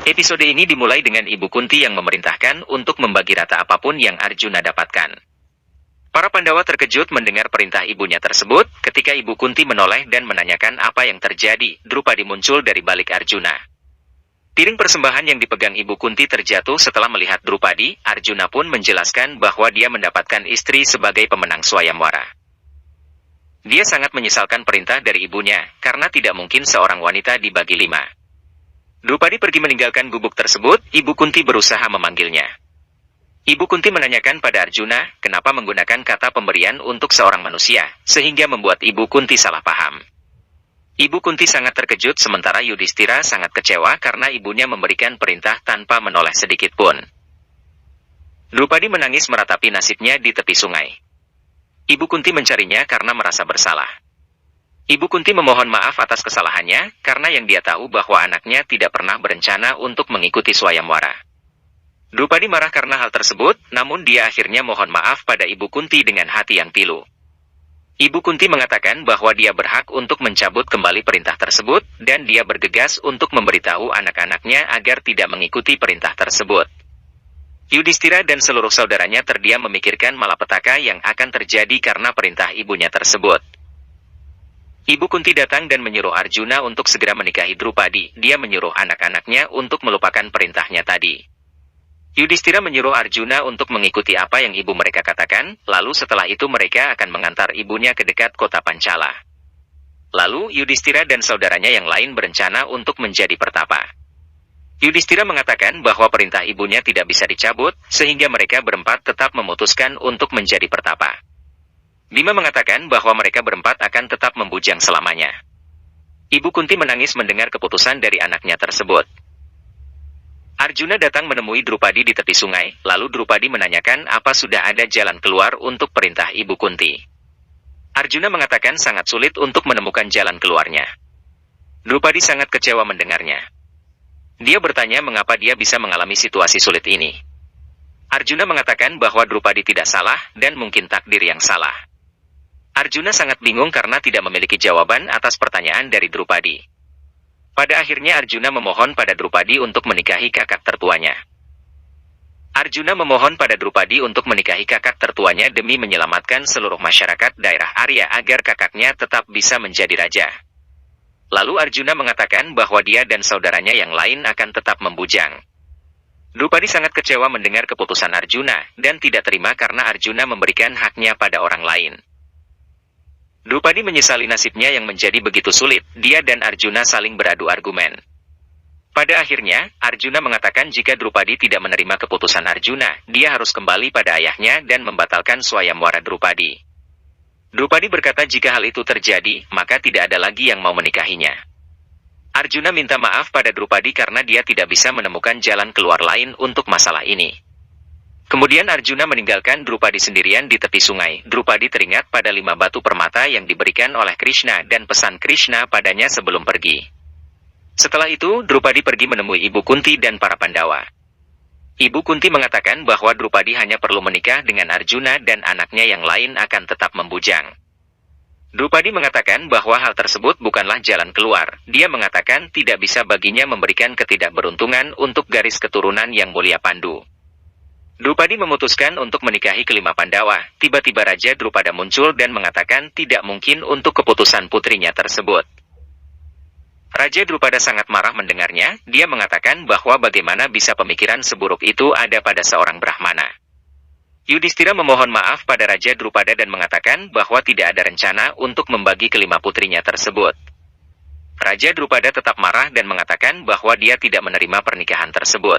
Episode ini dimulai dengan Ibu Kunti yang memerintahkan untuk membagi rata apapun yang Arjuna dapatkan. Para Pandawa terkejut mendengar perintah ibunya tersebut. Ketika Ibu Kunti menoleh dan menanyakan apa yang terjadi, Drupadi muncul dari balik Arjuna. Piring persembahan yang dipegang Ibu Kunti terjatuh setelah melihat Drupadi. Arjuna pun menjelaskan bahwa dia mendapatkan istri sebagai pemenang swayamwara. Dia sangat menyesalkan perintah dari ibunya, karena tidak mungkin seorang wanita dibagi 5. Drupadi pergi meninggalkan gubuk tersebut. Ibu Kunti berusaha memanggilnya. Ibu Kunti menanyakan pada Arjuna, kenapa menggunakan kata pemberian untuk seorang manusia, sehingga membuat Ibu Kunti salah paham. Ibu Kunti sangat terkejut sementara Yudhistira sangat kecewa karena ibunya memberikan perintah tanpa menoleh sedikit pun. Drupadi menangis meratapi nasibnya di tepi sungai. Ibu Kunti mencarinya karena merasa bersalah. Ibu Kunti memohon maaf atas kesalahannya, karena yang dia tahu bahwa anaknya tidak pernah berencana untuk mengikuti swayamwara. Drupadi marah karena hal tersebut, namun dia akhirnya mohon maaf pada Ibu Kunti dengan hati yang pilu. Ibu Kunti mengatakan bahwa dia berhak untuk mencabut kembali perintah tersebut, dan dia bergegas untuk memberitahu anak-anaknya agar tidak mengikuti perintah tersebut. Yudhistira dan seluruh saudaranya terdiam memikirkan malapetaka yang akan terjadi karena perintah ibunya tersebut. Ibu Kunti datang dan menyuruh Arjuna untuk segera menikahi Drupadi. Dia menyuruh anak-anaknya untuk melupakan perintahnya tadi. Yudhistira menyuruh Arjuna untuk mengikuti apa yang ibu mereka katakan, lalu setelah itu mereka akan mengantar ibunya ke dekat kota Pancala. Lalu Yudhistira dan saudaranya yang lain berencana untuk menjadi pertapa. Yudhistira mengatakan bahwa perintah ibunya tidak bisa dicabut, sehingga mereka berempat tetap memutuskan untuk menjadi pertapa. Bima mengatakan bahwa mereka berempat akan tetap membujang selamanya. Ibu Kunti menangis mendengar keputusan dari anaknya tersebut. Arjuna datang menemui Drupadi di tepi sungai, lalu Drupadi menanyakan apa sudah ada jalan keluar untuk perintah Ibu Kunti. Arjuna mengatakan sangat sulit untuk menemukan jalan keluarnya. Drupadi sangat kecewa mendengarnya. Dia bertanya mengapa dia bisa mengalami situasi sulit ini. Arjuna mengatakan bahwa Drupadi tidak salah, dan mungkin takdir yang salah. Arjuna sangat bingung karena tidak memiliki jawaban atas pertanyaan dari Drupadi. Pada akhirnya Arjuna memohon pada Drupadi untuk menikahi kakak tertuanya. Arjuna memohon pada Drupadi untuk menikahi kakak tertuanya demi menyelamatkan seluruh masyarakat daerah Arya agar kakaknya tetap bisa menjadi raja. Lalu Arjuna mengatakan bahwa dia dan saudaranya yang lain akan tetap membujang. Drupadi sangat kecewa mendengar keputusan Arjuna, dan tidak terima karena Arjuna memberikan haknya pada orang lain. Drupadi menyesali nasibnya yang menjadi begitu sulit. Dia dan Arjuna saling beradu argumen. Pada akhirnya, Arjuna mengatakan jika Drupadi tidak menerima keputusan Arjuna, dia harus kembali pada ayahnya dan membatalkan swayamwara Drupadi. Drupadi berkata jika hal itu terjadi, maka tidak ada lagi yang mau menikahinya. Arjuna minta maaf pada Drupadi karena dia tidak bisa menemukan jalan keluar lain untuk masalah ini. Kemudian Arjuna meninggalkan Drupadi sendirian di tepi sungai. Drupadi teringat pada 5 batu permata yang diberikan oleh Krishna dan pesan Krishna padanya sebelum pergi. Setelah itu, Drupadi pergi menemui Ibu Kunti dan para Pandawa. Ibu Kunti mengatakan bahwa Drupadi hanya perlu menikah dengan Arjuna dan anaknya yang lain akan tetap membujang. Drupadi mengatakan bahwa hal tersebut bukanlah jalan keluar. Dia mengatakan tidak bisa baginya memberikan ketidakberuntungan untuk garis keturunan yang mulia Pandu. Drupadi memutuskan untuk menikahi kelima Pandawa. Tiba-tiba Raja Drupada muncul dan mengatakan tidak mungkin untuk keputusan putrinya tersebut. Raja Drupada sangat marah mendengarnya. Dia mengatakan bahwa bagaimana bisa pemikiran seburuk itu ada pada seorang Brahmana. Yudhistira memohon maaf pada Raja Drupada dan mengatakan bahwa tidak ada rencana untuk membagi kelima putrinya tersebut. Raja Drupada tetap marah dan mengatakan bahwa dia tidak menerima pernikahan tersebut.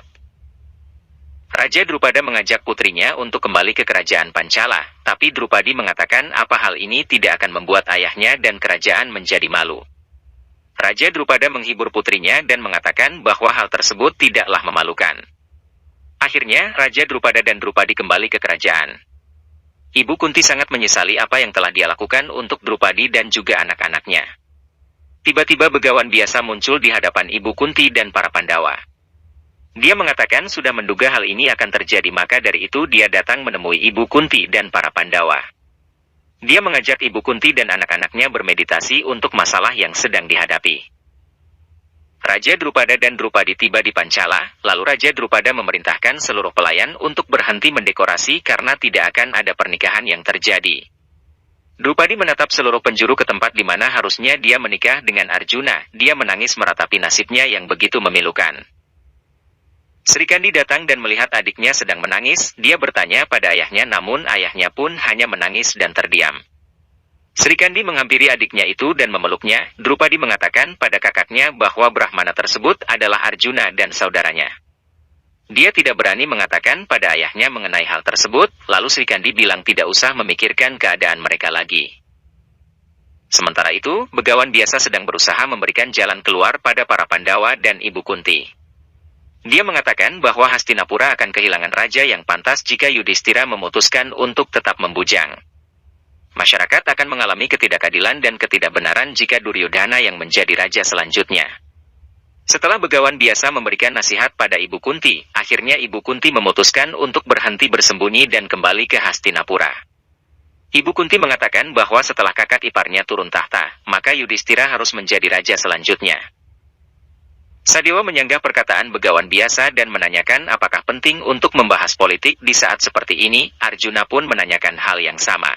Raja Drupada mengajak putrinya untuk kembali ke kerajaan Pancala, tapi Drupadi mengatakan apa hal ini tidak akan membuat ayahnya dan kerajaan menjadi malu. Raja Drupada menghibur putrinya dan mengatakan bahwa hal tersebut tidaklah memalukan. Akhirnya, Raja Drupada dan Drupadi kembali ke kerajaan. Ibu Kunti sangat menyesali apa yang telah dia lakukan untuk Drupadi dan juga anak-anaknya. Tiba-tiba begawan biasa muncul di hadapan Ibu Kunti dan para Pandawa. Dia mengatakan sudah menduga hal ini akan terjadi, maka dari itu dia datang menemui Ibu Kunti dan para Pandawa. Dia mengajak Ibu Kunti dan anak-anaknya bermeditasi untuk masalah yang sedang dihadapi. Raja Drupada dan Drupadi tiba di Pancala, lalu Raja Drupada memerintahkan seluruh pelayan untuk berhenti mendekorasi karena tidak akan ada pernikahan yang terjadi. Drupadi menatap seluruh penjuru ke tempat di mana harusnya dia menikah dengan Arjuna. Dia menangis meratapi nasibnya yang begitu memilukan. Sri Kandi datang dan melihat adiknya sedang menangis. Dia bertanya pada ayahnya, namun ayahnya pun hanya menangis dan terdiam. Sri Kandi menghampiri adiknya itu dan memeluknya. Drupadi mengatakan pada kakaknya bahwa Brahmana tersebut adalah Arjuna dan saudaranya. Dia tidak berani mengatakan pada ayahnya mengenai hal tersebut, lalu Sri Kandi bilang tidak usah memikirkan keadaan mereka lagi. Sementara itu, Begawan biasa sedang berusaha memberikan jalan keluar pada para Pandawa dan Ibu Kunti. Dia mengatakan bahwa Hastinapura akan kehilangan raja yang pantas jika Yudhistira memutuskan untuk tetap membujang. Masyarakat akan mengalami ketidakadilan dan ketidakbenaran jika Duryodhana yang menjadi raja selanjutnya. Setelah Begawan biasa memberikan nasihat pada Ibu Kunti, akhirnya Ibu Kunti memutuskan untuk berhenti bersembunyi dan kembali ke Hastinapura. Ibu Kunti mengatakan bahwa setelah kakak iparnya turun tahta, maka Yudhistira harus menjadi raja selanjutnya. Sadewa menyanggah perkataan Begawan biasa dan menanyakan apakah penting untuk membahas politik di saat seperti ini. Arjuna pun menanyakan hal yang sama.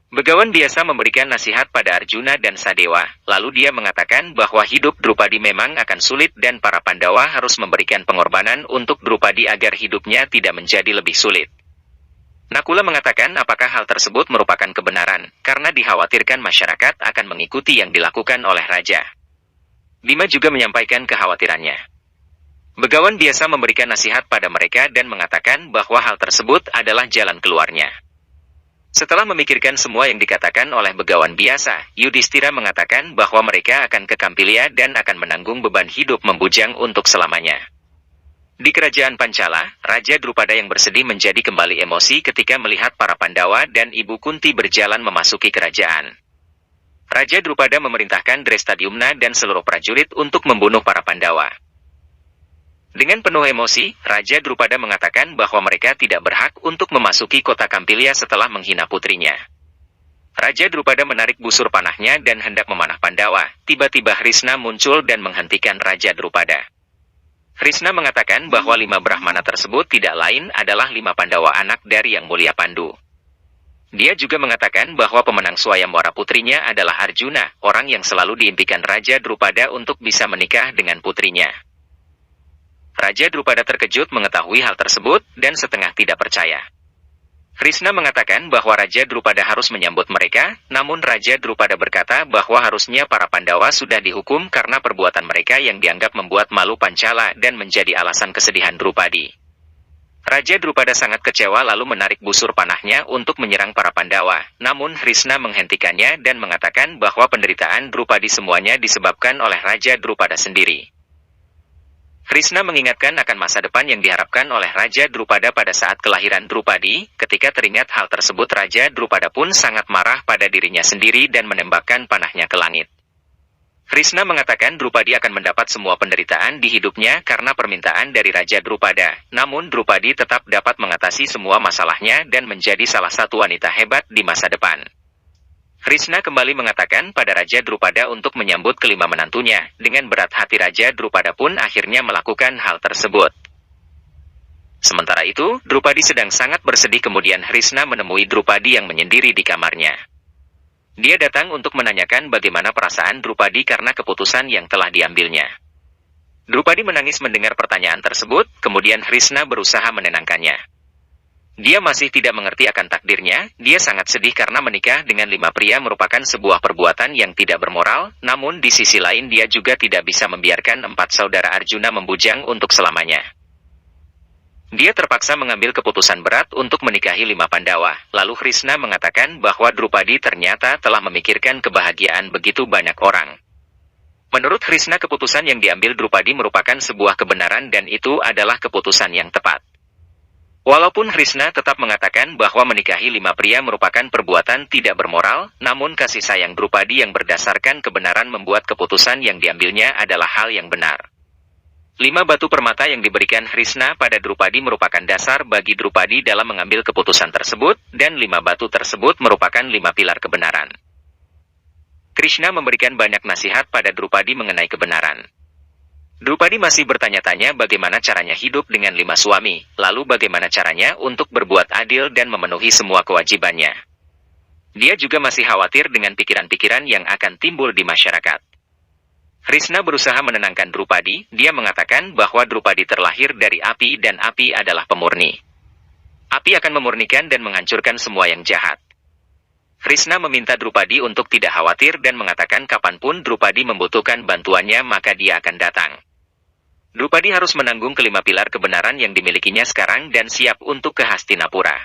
Begawan biasa memberikan nasihat pada Arjuna dan Sadewa, lalu dia mengatakan bahwa hidup Drupadi memang akan sulit dan para Pandawa harus memberikan pengorbanan untuk Drupadi agar hidupnya tidak menjadi lebih sulit. Nakula mengatakan apakah hal tersebut merupakan kebenaran, karena dikhawatirkan masyarakat akan mengikuti yang dilakukan oleh raja. Bima juga menyampaikan kekhawatirannya. Begawan biasa memberikan nasihat pada mereka dan mengatakan bahwa hal tersebut adalah jalan keluarnya. Setelah memikirkan semua yang dikatakan oleh Begawan biasa, Yudhistira mengatakan bahwa mereka akan ke Kampilia dan akan menanggung beban hidup membujang untuk selamanya. Di kerajaan Pancala, Raja Drupada yang bersedih menjadi kembali emosi ketika melihat para Pandawa dan Ibu Kunti berjalan memasuki kerajaan. Raja Drupada memerintahkan Drestadyumna dan seluruh prajurit untuk membunuh para Pandawa. Dengan penuh emosi, Raja Drupada mengatakan bahwa mereka tidak berhak untuk memasuki kota Kampilia setelah menghina putrinya. Raja Drupada menarik busur panahnya dan hendak memanah Pandawa. Tiba-tiba Hrisna muncul dan menghentikan Raja Drupada. Hrisna mengatakan bahwa 5 Brahmana tersebut tidak lain adalah 5 Pandawa anak dari Yang Mulia Pandu. Dia juga mengatakan bahwa pemenang Swayamwara putrinya adalah Arjuna, orang yang selalu diimpikan Raja Drupada untuk bisa menikah dengan putrinya. Raja Drupada terkejut mengetahui hal tersebut, dan setengah tidak percaya. Hrisna mengatakan bahwa Raja Drupada harus menyambut mereka, namun Raja Drupada berkata bahwa harusnya para Pandawa sudah dihukum karena perbuatan mereka yang dianggap membuat malu Pancala dan menjadi alasan kesedihan Drupadi. Raja Drupada sangat kecewa lalu menarik busur panahnya untuk menyerang para Pandawa, namun Hrisna menghentikannya dan mengatakan bahwa penderitaan Drupadi semuanya disebabkan oleh Raja Drupada sendiri. Hrisna mengingatkan akan masa depan yang diharapkan oleh Raja Drupada pada saat kelahiran Drupadi. Ketika teringat hal tersebut, Raja Drupada pun sangat marah pada dirinya sendiri dan menembakkan panahnya ke langit. Hrisna mengatakan Drupadi akan mendapat semua penderitaan di hidupnya karena permintaan dari Raja Drupada. Namun Drupadi tetap dapat mengatasi semua masalahnya dan menjadi salah satu wanita hebat di masa depan. Hrisna kembali mengatakan pada Raja Drupada untuk menyambut kelima menantunya. Dengan berat hati Raja Drupada pun akhirnya melakukan hal tersebut. Sementara itu, Drupadi sedang sangat bersedih kemudian Hrisna menemui Drupadi yang menyendiri di kamarnya. Dia datang untuk menanyakan bagaimana perasaan Drupadi karena keputusan yang telah diambilnya. Drupadi menangis mendengar pertanyaan tersebut, kemudian Hrisna berusaha menenangkannya. Dia masih tidak mengerti akan takdirnya. Dia sangat sedih karena menikah dengan 5 pria merupakan sebuah perbuatan yang tidak bermoral, namun di sisi lain dia juga tidak bisa membiarkan 4 saudara Arjuna membujang untuk selamanya. Dia terpaksa mengambil keputusan berat untuk menikahi 5 Pandawa. Lalu Hrisna mengatakan bahwa Drupadi ternyata telah memikirkan kebahagiaan begitu banyak orang. Menurut Hrisna, keputusan yang diambil Drupadi merupakan sebuah kebenaran dan itu adalah keputusan yang tepat. Walaupun Hrisna tetap mengatakan bahwa menikahi 5 pria merupakan perbuatan tidak bermoral, namun kasih sayang Drupadi yang berdasarkan kebenaran membuat keputusan yang diambilnya adalah hal yang benar. 5 batu permata yang diberikan Hrisna pada Drupadi merupakan dasar bagi Drupadi dalam mengambil keputusan tersebut, dan 5 batu tersebut merupakan 5 pilar kebenaran. Krishna memberikan banyak nasihat pada Drupadi mengenai kebenaran. Drupadi masih bertanya-tanya bagaimana caranya hidup dengan 5 suami, lalu bagaimana caranya untuk berbuat adil dan memenuhi semua kewajibannya. Dia juga masih khawatir dengan pikiran-pikiran yang akan timbul di masyarakat. Krishna berusaha menenangkan Drupadi. Dia mengatakan bahwa Drupadi terlahir dari api dan api adalah pemurni. Api akan memurnikan dan menghancurkan semua yang jahat. Krishna meminta Drupadi untuk tidak khawatir dan mengatakan kapanpun Drupadi membutuhkan bantuannya maka dia akan datang. Drupadi harus menanggung kelima pilar kebenaran yang dimilikinya sekarang dan siap untuk ke Hastinapura.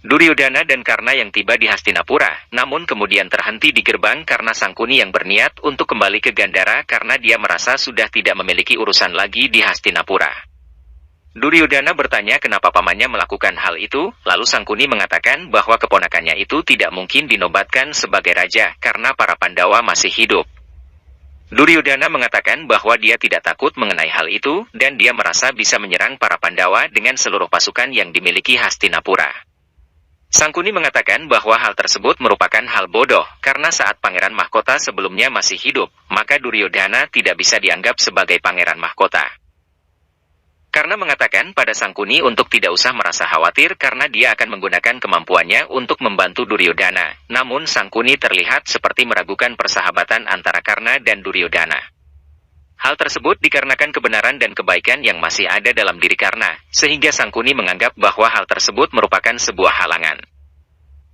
Duryodhana dan Karna yang tiba di Hastinapura, namun kemudian terhenti di gerbang karena Sangkuni yang berniat untuk kembali ke Gandhara karena dia merasa sudah tidak memiliki urusan lagi di Hastinapura. Duryodhana bertanya kenapa pamannya melakukan hal itu, lalu Sangkuni mengatakan bahwa keponakannya itu tidak mungkin dinobatkan sebagai raja karena para Pandawa masih hidup. Duryodhana mengatakan bahwa dia tidak takut mengenai hal itu, dan dia merasa bisa menyerang para Pandawa dengan seluruh pasukan yang dimiliki Hastinapura. Sangkuni mengatakan bahwa hal tersebut merupakan hal bodoh, karena saat Pangeran Mahkota sebelumnya masih hidup, maka Duryodhana tidak bisa dianggap sebagai Pangeran Mahkota. Karena mengatakan pada Sangkuni untuk tidak usah merasa khawatir karena dia akan menggunakan kemampuannya untuk membantu Duryodhana. Namun Sangkuni terlihat seperti meragukan persahabatan antara Karna dan Duryodhana. Hal tersebut dikarenakan kebenaran dan kebaikan yang masih ada dalam diri Karna, sehingga Sangkuni menganggap bahwa hal tersebut merupakan sebuah halangan.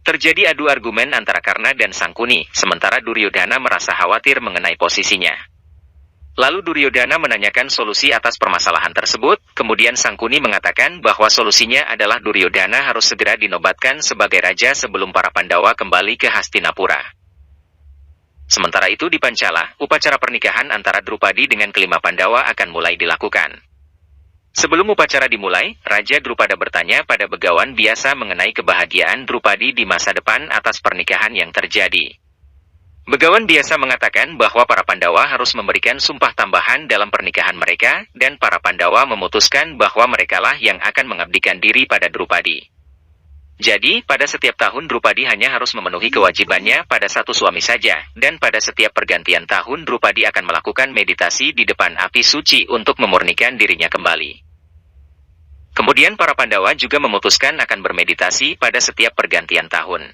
Terjadi adu argumen antara Karna dan Sangkuni, sementara Duryodhana merasa khawatir mengenai posisinya. Lalu Duryodhana menanyakan solusi atas permasalahan tersebut, kemudian Sangkuni mengatakan bahwa solusinya adalah Duryodhana harus segera dinobatkan sebagai raja sebelum para Pandawa kembali ke Hastinapura. Sementara itu di Pancala, upacara pernikahan antara Drupadi dengan kelima Pandawa akan mulai dilakukan. Sebelum upacara dimulai, Raja Drupada bertanya pada begawan biasa mengenai kebahagiaan Drupadi di masa depan atas pernikahan yang terjadi. Begawan biasa mengatakan bahwa para Pandawa harus memberikan sumpah tambahan dalam pernikahan mereka, dan para Pandawa memutuskan bahwa merekalah yang akan mengabdikan diri pada Drupadi. Jadi, pada setiap tahun Drupadi hanya harus memenuhi kewajibannya pada satu suami saja, dan pada setiap pergantian tahun Drupadi akan melakukan meditasi di depan api suci untuk memurnikan dirinya kembali. Kemudian para Pandawa juga memutuskan akan bermeditasi pada setiap pergantian tahun.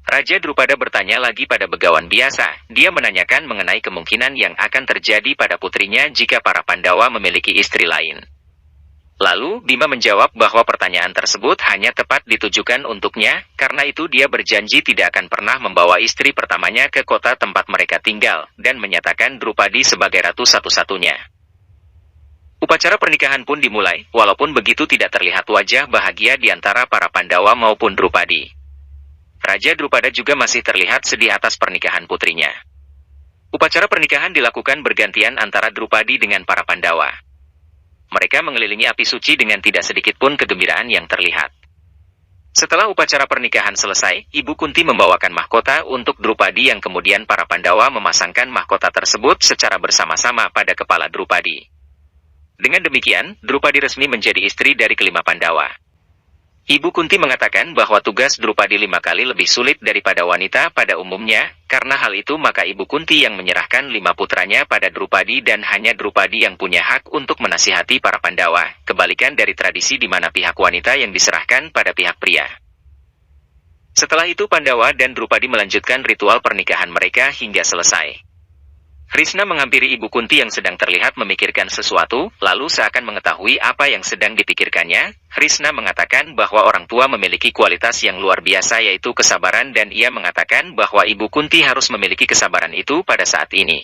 Raja Drupada bertanya lagi pada begawan biasa. Dia menanyakan mengenai kemungkinan yang akan terjadi pada putrinya jika para Pandawa memiliki istri lain. Lalu, Bima menjawab bahwa pertanyaan tersebut hanya tepat ditujukan untuknya, karena itu dia berjanji tidak akan pernah membawa istri pertamanya ke kota tempat mereka tinggal, dan menyatakan Drupadi sebagai ratu satu-satunya. Upacara pernikahan pun dimulai, walaupun begitu tidak terlihat wajah bahagia di antara para Pandawa maupun Drupadi. Raja Drupada juga masih terlihat sedih atas pernikahan putrinya. Upacara pernikahan dilakukan bergantian antara Drupadi dengan para Pandawa. Mereka mengelilingi api suci dengan tidak sedikit pun kegembiraan yang terlihat. Setelah upacara pernikahan selesai, Ibu Kunti membawakan mahkota untuk Drupadi yang kemudian para Pandawa memasangkan mahkota tersebut secara bersama-sama pada kepala Drupadi. Dengan demikian, Drupadi resmi menjadi istri dari kelima Pandawa. Ibu Kunti mengatakan bahwa tugas Drupadi 5 kali lebih sulit daripada wanita pada umumnya, karena hal itu maka Ibu Kunti yang menyerahkan 5 putranya pada Drupadi dan hanya Drupadi yang punya hak untuk menasihati para Pandawa, kebalikan dari tradisi di mana pihak wanita yang diserahkan pada pihak pria. Setelah itu Pandawa dan Drupadi melanjutkan ritual pernikahan mereka hingga selesai. Krishna menghampiri Ibu Kunti yang sedang terlihat memikirkan sesuatu, lalu seakan mengetahui apa yang sedang dipikirkannya. Krishna mengatakan bahwa orang tua memiliki kualitas yang luar biasa yaitu kesabaran dan ia mengatakan bahwa Ibu Kunti harus memiliki kesabaran itu pada saat ini.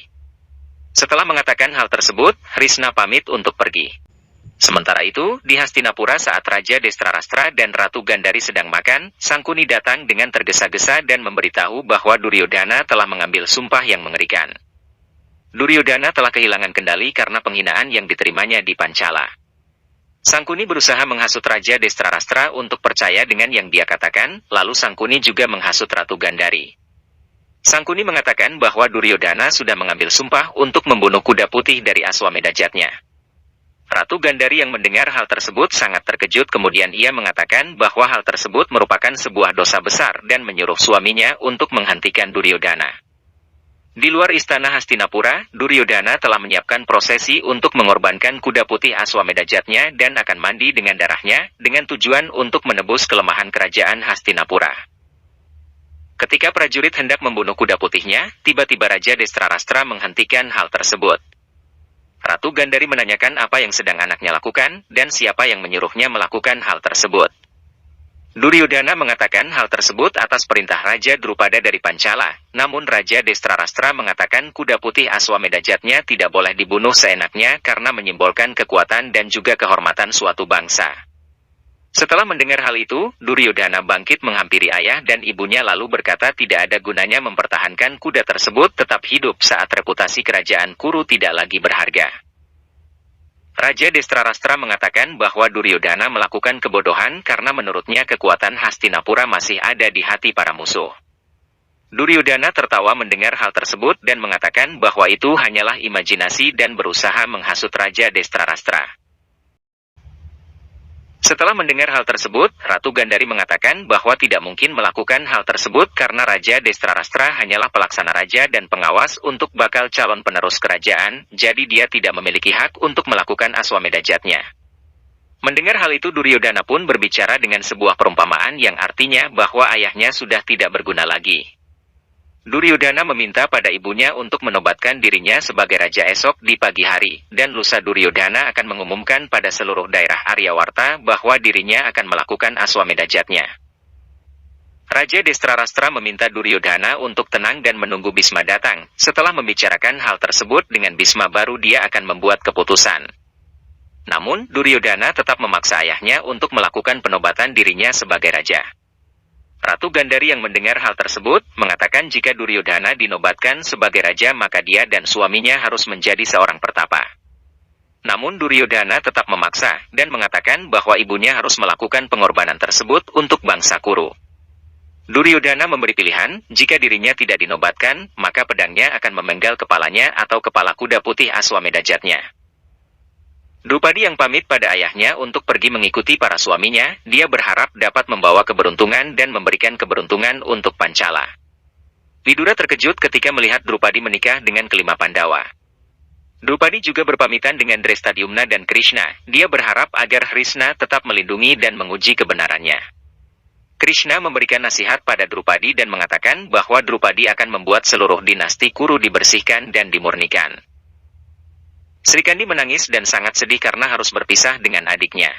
Setelah mengatakan hal tersebut, Krishna pamit untuk pergi. Sementara itu, di Hastinapura saat Raja Destrarastra dan Ratu Gandhari sedang makan, Sangkuni datang dengan tergesa-gesa dan memberitahu bahwa Duryodhana telah mengambil sumpah yang mengerikan. Duryodhana telah kehilangan kendali karena penghinaan yang diterimanya di Pancala. Sangkuni berusaha menghasut Raja Destrarastra untuk percaya dengan yang dia katakan, lalu Sangkuni juga menghasut Ratu Gandhari. Sangkuni mengatakan bahwa Duryodhana sudah mengambil sumpah untuk membunuh kuda putih dari Aswamedha-jatnya. Ratu Gandhari yang mendengar hal tersebut sangat terkejut kemudian ia mengatakan bahwa hal tersebut merupakan sebuah dosa besar dan menyuruh suaminya untuk menghentikan Duryodhana. Di luar istana Hastinapura, Duryodhana telah menyiapkan prosesi untuk mengorbankan kuda putih Aswamedajatnya dan akan mandi dengan darahnya, dengan tujuan untuk menebus kelemahan kerajaan Hastinapura. Ketika prajurit hendak membunuh kuda putihnya, tiba-tiba Raja Destrarastra menghentikan hal tersebut. Ratu Gandhari menanyakan apa yang sedang anaknya lakukan, dan siapa yang menyuruhnya melakukan hal tersebut. Duryodhana mengatakan hal tersebut atas perintah Raja Drupada dari Pancala, namun Raja Destrarastra mengatakan kuda putih Aswamedajatnya tidak boleh dibunuh seenaknya karena menyimbolkan kekuatan dan juga kehormatan suatu bangsa. Setelah mendengar hal itu, Duryodhana bangkit menghampiri ayah dan ibunya lalu berkata tidak ada gunanya mempertahankan kuda tersebut tetap hidup saat reputasi kerajaan Kuru tidak lagi berharga. Raja Destrarastra mengatakan bahwa Duryodhana melakukan kebodohan karena menurutnya kekuatan Hastinapura masih ada di hati para musuh. Duryodhana tertawa mendengar hal tersebut dan mengatakan bahwa itu hanyalah imajinasi dan berusaha menghasut Raja Destrarastra. Setelah mendengar hal tersebut, Ratu Gandhari mengatakan bahwa tidak mungkin melakukan hal tersebut karena Raja Destrarastra hanyalah pelaksana raja dan pengawas untuk bakal calon penerus kerajaan, jadi dia tidak memiliki hak untuk melakukan Aswamedajatnya. Mendengar hal itu Duryodhana pun berbicara dengan sebuah perumpamaan yang artinya bahwa ayahnya sudah tidak berguna lagi. Duryodhana meminta pada ibunya untuk menobatkan dirinya sebagai raja esok di pagi hari, dan lusa Duryodhana akan mengumumkan pada seluruh daerah Aryawarta bahwa dirinya akan melakukan Aswamedajatnya. Raja Destrarastra meminta Duryodhana untuk tenang dan menunggu Bisma datang. Setelah membicarakan hal tersebut dengan Bisma baru dia akan membuat keputusan. Namun, Duryodhana tetap memaksa ayahnya untuk melakukan penobatan dirinya sebagai raja. Ratu Gandhari yang mendengar hal tersebut, mengatakan jika Duryodhana dinobatkan sebagai raja maka dia dan suaminya harus menjadi seorang pertapa. Namun Duryodhana tetap memaksa, dan mengatakan bahwa ibunya harus melakukan pengorbanan tersebut untuk bangsa Kuru. Duryodhana memberi pilihan, jika dirinya tidak dinobatkan, maka pedangnya akan memenggal kepalanya atau kepala kuda putih Aswamedajatnya. Drupadi yang pamit pada ayahnya untuk pergi mengikuti para suaminya, dia berharap dapat membawa keberuntungan dan memberikan keberuntungan untuk Pancala. Vidura terkejut ketika melihat Drupadi menikah dengan kelima Pandawa. Drupadi juga berpamitan dengan Drestadyumna dan Krishna, dia berharap agar Krishna tetap melindungi dan menguji kebenarannya. Krishna memberikan nasihat pada Drupadi dan mengatakan bahwa Drupadi akan membuat seluruh dinasti Kuru dibersihkan dan dimurnikan. Sri Kandi menangis dan sangat sedih karena harus berpisah dengan adiknya.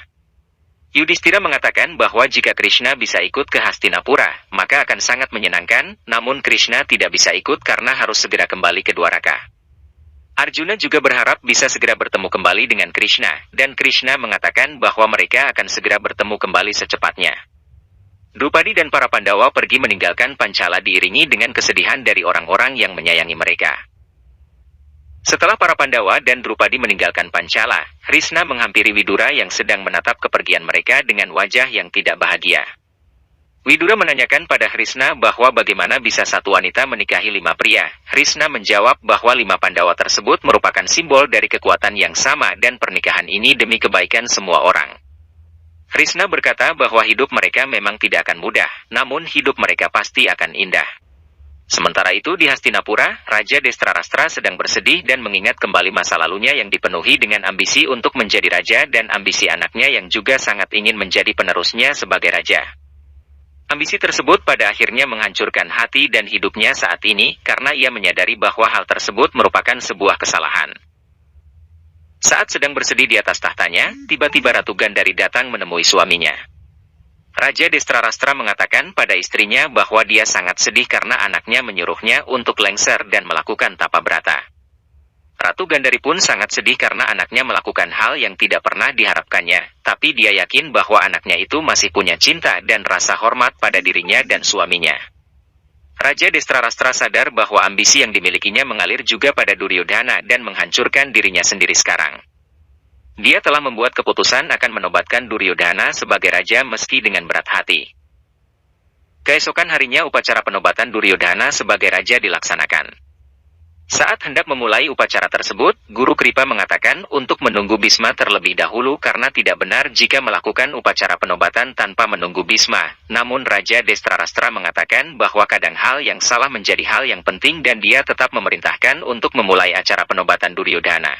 Yudhishthira mengatakan bahwa jika Krishna bisa ikut ke Hastinapura, maka akan sangat menyenangkan, namun Krishna tidak bisa ikut karena harus segera kembali ke Dwaraka. Arjuna juga berharap bisa segera bertemu kembali dengan Krishna, dan Krishna mengatakan bahwa mereka akan segera bertemu kembali secepatnya. Drupadi dan para Pandawa pergi meninggalkan Pancala diiringi dengan kesedihan dari orang-orang yang menyayangi mereka. Setelah para Pandawa dan Drupadi meninggalkan Pancala, Krishna menghampiri Widura yang sedang menatap kepergian mereka dengan wajah yang tidak bahagia. Widura menanyakan pada Krishna bahwa bagaimana bisa satu wanita menikahi 5 pria. Krishna menjawab bahwa 5 Pandawa tersebut merupakan simbol dari kekuatan yang sama dan pernikahan ini demi kebaikan semua orang. Krishna berkata bahwa hidup mereka memang tidak akan mudah, namun hidup mereka pasti akan indah. Sementara itu di Hastinapura, Raja Destrarastra sedang bersedih dan mengingat kembali masa lalunya yang dipenuhi dengan ambisi untuk menjadi raja dan ambisi anaknya yang juga sangat ingin menjadi penerusnya sebagai raja. Ambisi tersebut pada akhirnya menghancurkan hati dan hidupnya saat ini karena ia menyadari bahwa hal tersebut merupakan sebuah kesalahan. Saat sedang bersedih di atas tahtanya, tiba-tiba Ratu Gandhari datang menemui suaminya. Raja Destrarastra mengatakan pada istrinya bahwa dia sangat sedih karena anaknya menyuruhnya untuk lengser dan melakukan tapa brata. Ratu Gandhari pun sangat sedih karena anaknya melakukan hal yang tidak pernah diharapkannya, tapi dia yakin bahwa anaknya itu masih punya cinta dan rasa hormat pada dirinya dan suaminya. Raja Destrarastra sadar bahwa ambisi yang dimilikinya mengalir juga pada Duryodhana dan menghancurkan dirinya sendiri sekarang. Dia telah membuat keputusan akan menobatkan Duryodhana sebagai raja meski dengan berat hati. Keesokan harinya upacara penobatan Duryodhana sebagai raja dilaksanakan. Saat hendak memulai upacara tersebut, Guru Kripa mengatakan untuk menunggu Bisma terlebih dahulu karena tidak benar jika melakukan upacara penobatan tanpa menunggu Bisma. Namun Raja Destrarastra mengatakan bahwa kadang hal yang salah menjadi hal yang penting dan dia tetap memerintahkan untuk memulai acara penobatan Duryodhana.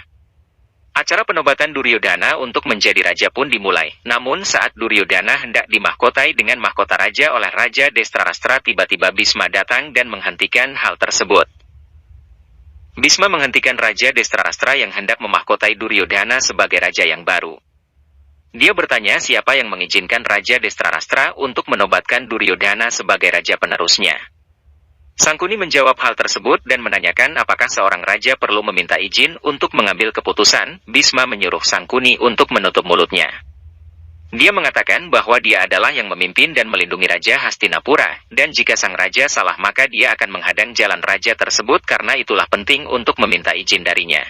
Acara penobatan Duryodhana untuk menjadi raja pun dimulai. Namun saat Duryodhana hendak dimahkotai dengan mahkota raja oleh Raja Destrarastra, tiba-tiba Bisma datang dan menghentikan hal tersebut. Bisma menghentikan Raja Destrarastra yang hendak memahkotai Duryodhana sebagai raja yang baru. Dia bertanya siapa yang mengizinkan Raja Destrarastra untuk menobatkan Duryodhana sebagai raja penerusnya. Sangkuni menjawab hal tersebut dan menanyakan apakah seorang raja perlu meminta izin untuk mengambil keputusan. Bisma menyuruh Sangkuni untuk menutup mulutnya. Dia mengatakan bahwa dia adalah yang memimpin dan melindungi Raja Hastinapura, dan jika sang raja salah maka dia akan menghadang jalan raja tersebut karena itulah penting untuk meminta izin darinya.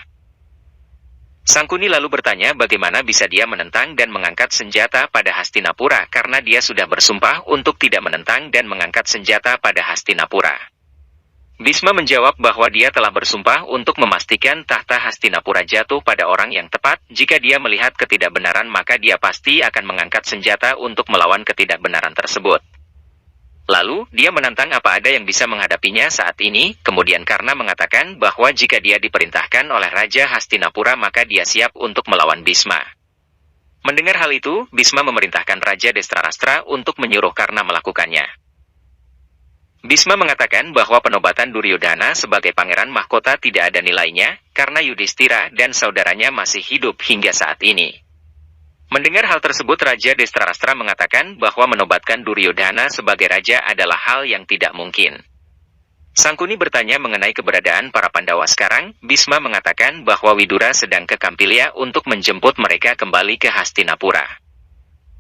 Sangkuni lalu bertanya bagaimana bisa dia menentang dan mengangkat senjata pada Hastinapura karena dia sudah bersumpah untuk tidak menentang dan mengangkat senjata pada Hastinapura. Bisma menjawab bahwa dia telah bersumpah untuk memastikan tahta Hastinapura jatuh pada orang yang tepat. Jika dia melihat ketidakbenaran maka dia pasti akan mengangkat senjata untuk melawan ketidakbenaran tersebut. Lalu, dia menantang apa ada yang bisa menghadapinya saat ini, kemudian karena mengatakan bahwa jika dia diperintahkan oleh Raja Hastinapura maka dia siap untuk melawan Bisma. Mendengar hal itu, Bisma memerintahkan Raja Destrarastra untuk menyuruh Karna melakukannya. Bisma mengatakan bahwa penobatan Duryodhana sebagai pangeran mahkota tidak ada nilainya, karena Yudhistira dan saudaranya masih hidup hingga saat ini. Mendengar hal tersebut Raja Destrarastra mengatakan bahwa menobatkan Duryodhana sebagai raja adalah hal yang tidak mungkin. Sangkuni bertanya mengenai keberadaan para Pandawa sekarang. Bisma mengatakan bahwa Widura sedang ke Kampilya untuk menjemput mereka kembali ke Hastinapura.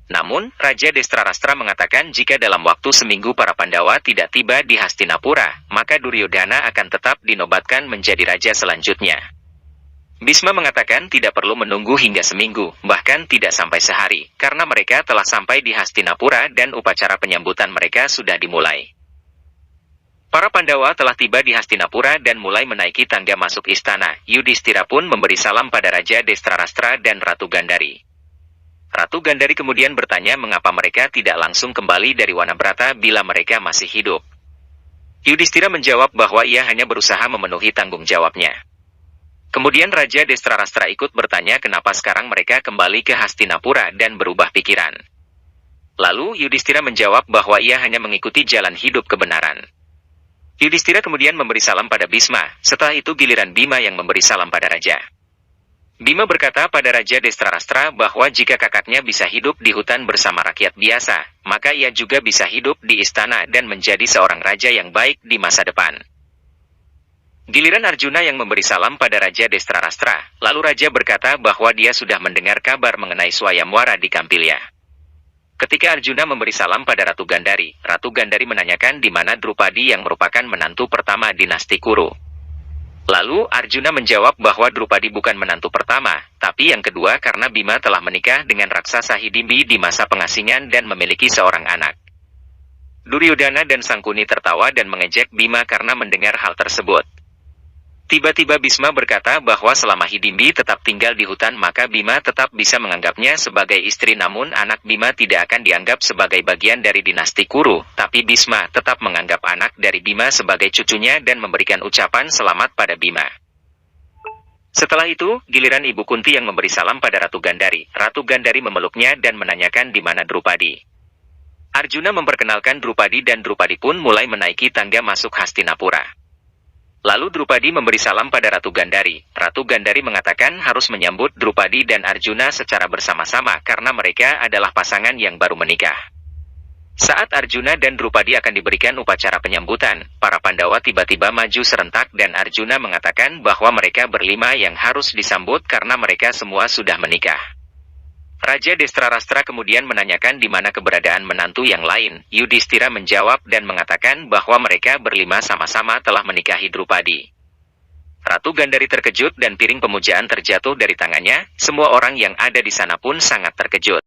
Namun, Raja Destrarastra mengatakan jika dalam waktu seminggu para Pandawa tidak tiba di Hastinapura, maka Duryodhana akan tetap dinobatkan menjadi raja selanjutnya. Bisma mengatakan tidak perlu menunggu hingga seminggu, bahkan tidak sampai sehari, karena mereka telah sampai di Hastinapura dan upacara penyambutan mereka sudah dimulai. Para Pandawa telah tiba di Hastinapura dan mulai menaiki tangga masuk istana. Yudhistira pun memberi salam pada Raja Destrarastra dan Ratu Gandhari. Ratu Gandhari kemudian bertanya mengapa mereka tidak langsung kembali dari Wanabrata bila mereka masih hidup. Yudhistira menjawab bahwa ia hanya berusaha memenuhi tanggung jawabnya. Kemudian Raja Destrarastra ikut bertanya kenapa sekarang mereka kembali ke Hastinapura dan berubah pikiran. Lalu Yudhistira menjawab bahwa ia hanya mengikuti jalan hidup kebenaran. Yudhistira kemudian memberi salam pada Bisma, setelah itu giliran Bima yang memberi salam pada Raja. Bima berkata pada Raja Destrarastra bahwa jika kakaknya bisa hidup di hutan bersama rakyat biasa, maka ia juga bisa hidup di istana dan menjadi seorang raja yang baik di masa depan. Giliran Arjuna yang memberi salam pada Raja Destrarastra, lalu Raja berkata bahwa dia sudah mendengar kabar mengenai Swayamwara di Kampilya. Ketika Arjuna memberi salam pada Ratu Gandhari menanyakan di mana Drupadi yang merupakan menantu pertama dinasti Kuru. Lalu, Arjuna menjawab bahwa Drupadi bukan menantu pertama, tapi yang kedua karena Bima telah menikah dengan raksasa Hidimbi di masa pengasingan dan memiliki seorang anak. Duryodhana dan Sangkuni tertawa dan mengejek Bima karena mendengar hal tersebut. Tiba-tiba Bisma berkata bahwa selama Hidimbi tetap tinggal di hutan maka Bima tetap bisa menganggapnya sebagai istri, namun anak Bima tidak akan dianggap sebagai bagian dari dinasti Kuru, tapi Bisma tetap menganggap anak dari Bima sebagai cucunya dan memberikan ucapan selamat pada Bima. Setelah itu, giliran Ibu Kunti yang memberi salam pada Ratu Gandhari. Ratu Gandhari memeluknya dan menanyakan di mana Drupadi. Arjuna memperkenalkan Drupadi dan Drupadi pun mulai menaiki tangga masuk Hastinapura. Lalu Drupadi memberi salam pada Ratu Gandhari. Ratu Gandhari mengatakan harus menyambut Drupadi dan Arjuna secara bersama-sama karena mereka adalah pasangan yang baru menikah. Saat Arjuna dan Drupadi akan diberikan upacara penyambutan, para Pandawa tiba-tiba maju serentak dan Arjuna mengatakan bahwa mereka berlima yang harus disambut karena mereka semua sudah menikah. Raja Destrarastra kemudian menanyakan di mana keberadaan menantu yang lain. Yudhistira menjawab dan mengatakan bahwa mereka berlima sama-sama telah menikahi Drupadi. Ratu Gandhari terkejut dan piring pemujaan terjatuh dari tangannya. Semua orang yang ada di sana pun sangat terkejut.